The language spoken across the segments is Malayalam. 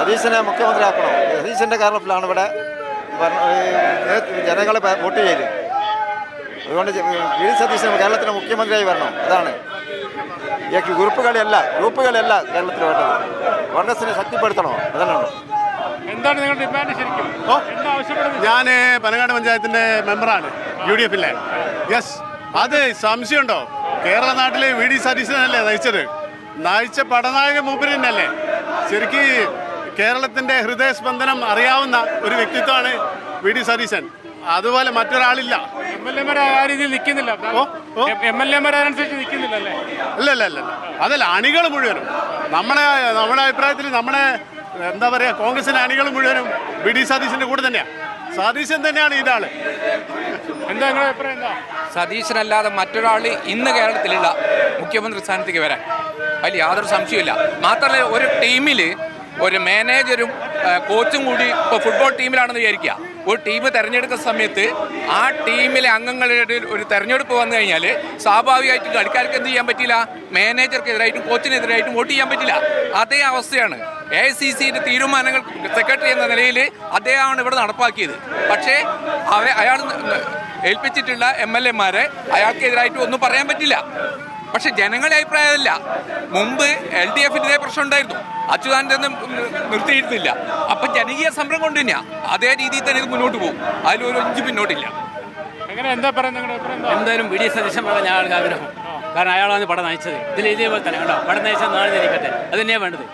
സതീശനെ മുഖ്യമന്ത്രിയാക്കണോ? സതീശൻ്റെ കാരണത്തിലാണ് ഇവിടെ ജനങ്ങളെ വോട്ട് ചെയ്യല്. അതുകൊണ്ട് വി ഡി സതീശൻ കേരളത്തിലെ മുഖ്യമന്ത്രിയായി വരണം. അതാണ് ഗ്രൂപ്പുകളെയല്ല കേരളത്തിൽ വേണ്ടത്. കോൺഗ്രസിനെ ശക്തിപ്പെടുത്തണോ? അതാണ്. എന്താണ് നിങ്ങളുടെ ഡിമാൻഡ് ശരിക്കും? ഞാൻ പനങ്ങാട് പഞ്ചായത്തിന്റെ മെമ്പറാണ് UDF-ലെ. യെസ്, അത് സംശയമുണ്ടോ? കേരള നാട്ടിലെ വി ഡി സതീശനല്ലേ നയിച്ച പടനായക മൂപ്പര് തന്നെയല്ലേ. ശരിക്ക് കേരളത്തിന്റെ ഹൃദയസ്പന്ദനം അറിയാവുന്ന ഒരു വ്യക്തിത്വമാണ് വി ഡി സതീശൻ. അതുപോലെ മറ്റൊരാളില്ല. അല്ല അതല്ല, അണികൾ മുഴുവനും നമ്മുടെ അഭിപ്രായത്തിൽ എന്താ പറയാ, കോൺഗ്രസിന്റെ അണികൾ മുഴുവനും വി ഡി സതീശന്റെ കൂടെ തന്നെയാണ്. സതീശൻ തന്നെയാണ് ഇതാള്. എന്താ നിങ്ങളുടെ അഭിപ്രായം? എന്താ സതീശനല്ലാതെ മറ്റൊരാൾ ഇന്ന് കേരളത്തിലുള്ള മുഖ്യമന്ത്രി സ്ഥാനത്തേക്ക് വരാൻ അതിൽ യാതൊരു സംശയമില്ല. മാത്രമല്ല, ഒരു ടീമിൽ ഒരു മാനേജരും കോച്ചും കൂടി ഇപ്പോൾ ഫുട്ബോൾ ടീമിലാണെന്ന് വിചാരിക്കുക. ഒരു ടീം തിരഞ്ഞെടുക്കുന്ന സമയത്ത് ആ ടീമിലെ അംഗങ്ങളുടെ ഒരു തെരഞ്ഞെടുപ്പ് വന്നു കഴിഞ്ഞാൽ സ്വാഭാവികമായിട്ടും കളിക്കാർക്ക് എന്ത് ചെയ്യാൻ പറ്റില്ല? മാനേജർക്കെതിരായിട്ടും കോച്ചിനെതിരായിട്ടും വോട്ട് ചെയ്യാൻ പറ്റില്ല. അതേ അവസ്ഥയാണ് AICCയുടെ തീരുമാനങ്ങൾ സെക്രട്ടറി എന്ന നിലയിൽ അദ്ദേഹമാണ് ഇവിടെ നടപ്പാക്കിയത്. പക്ഷേ അയാൾ ഏൽപ്പിച്ചിട്ടുള്ള MLA-മാരെ അയാൾക്കെതിരായിട്ട് ഒന്നും പറയാൻ പറ്റില്ല. പക്ഷെ ജനങ്ങളുടെ അഭിപ്രായമല്ല. മുമ്പ് LDF-ന് ഇതേ പ്രശ്നം ഉണ്ടായിരുന്നു. അച്യുതാനന്ദൻ നിർത്തിയിരുന്നില്ല. അപ്പം ജനകീയ സമരം കൊണ്ട് തന്നെയാ അതേ രീതിയിൽ തന്നെ ഇത് മുന്നോട്ട് പോകും. അതിലൊരു 5 പിന്നോട്ടില്ല. എന്തായാലും വി ഡി സതീശൻ വേണം ഞങ്ങൾക്ക് ആഗ്രഹം. കാരണം അയാളാണ് പടം നയിച്ചത്. ഇതേപോലെ തന്നെ കണ്ടോ, പടം നയിച്ചാൽ നാളെ ജനിക്കട്ടെ. അത് തന്നെയാണ് വേണ്ടത്.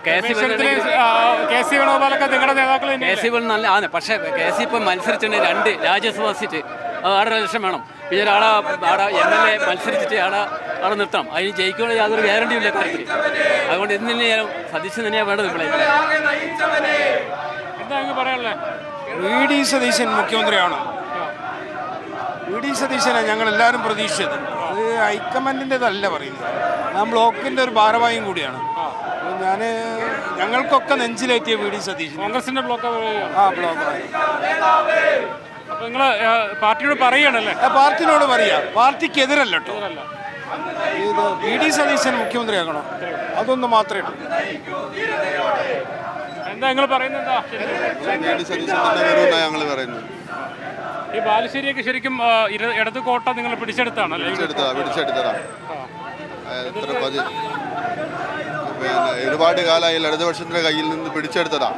KC വേണുഗോപാലൊക്കെ നിങ്ങളുടെ നേതാക്കൾ KC നല്ല ആണ്. പക്ഷേ KC ഇപ്പം മത്സരിച്ചിട്ടുണ്ട് 2 രാജ്യസഭാ സീറ്റ്. 6.5 ലക്ഷം വേണം. പിന്നെ ഒരാളെ MLA മത്സരിച്ചിട്ട് അവിടെ നിർത്തണം. അതിന് ജയിക്കുമ്പോൾ യാതൊരു ഗ്യാരണ്ടിയും ഇല്ല കാര്യത്തിൽ. അതുകൊണ്ട് ഇന്ന് തന്നെയാണ് സതീശൻ തന്നെയാണ് വേണ്ടത്. ഇവിടെ എന്താ പറയാനുള്ളത്? വി ഡി സതീശൻ മുഖ്യമന്ത്രിയാണ്. വി ഡി സതീശനെ ഞങ്ങളെല്ലാവരും പ്രതീക്ഷിച്ചത്. അത് ഹൈക്കമാൻഡിൻ്റെതല്ല പറയുന്നത്. ഞാൻ ബ്ലോക്കിൻ്റെ ഒരു ഭാരവാഹിയും കൂടിയാണ്. ഞങ്ങൾക്കൊക്കെ നെഞ്ചിലേറ്റിയ വി ഡി സതീശൻ. കോൺഗ്രസിന്റെ ബ്ലോക്ക് ബ്ലോക്ക്. അപ്പൊ നിങ്ങൾ പാർട്ടിയോട് പറയുകയാണല്ലേ? പാർട്ടിനോട് പറയാ, പാർട്ടിക്കെതിരല്ല കേട്ടോ. ഇത് വി ഡി സതീശൻ മുഖ്യമന്ത്രിയാകണം, അതൊന്ന് മാത്രമേ ഉള്ളൂ. എന്താ നിങ്ങൾ പറയുന്നത്? ഈ ബാലുശ്ശേരിയൊക്കെ ശരിക്കും ഇടത് കോട്ട നിങ്ങൾ പിടിച്ചെടുത്താണല്ലേ? ഒരുപാട് കാലമായി ഇടതുപക്ഷത്തിന്റെ കയ്യിൽ നിന്ന് പിടിച്ചെടുത്തതാ.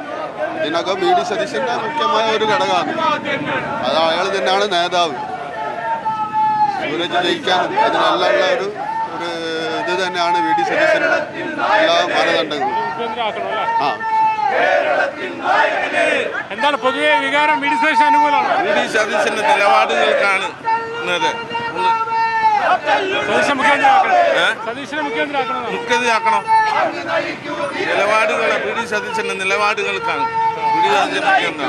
ഇതിനൊക്കെ വി ഡി സതീശന്റെ മുഖ്യമായ ഒരു ഘടകമാണ്. അത് അയാൾ തന്നെയാണ് നേതാവ്. സൂരജ് ജയിക്കാനും അതിനെല്ലാം ഉള്ള ഒരു ഇത് തന്നെയാണ് വി ഡി സതീശന്റെ എല്ലാ മാനദണ്ഡങ്ങളും. എന്താണ് പൊതുവെ വികാരം? വി ഡി സതീശൻ അനുകൂലമാണ്. വി ഡി സതീശന്റെ നിലപാടുകൾക്കാണ് മുഖ്യമന്ത്രിയാക്കണം. നിലപാടുകൾ വി ഡി സതീശന്റെ നിലപാടുകൾക്കാണ്. വി ഡി സതീശൻ മുഖ്യമന്ത്രി.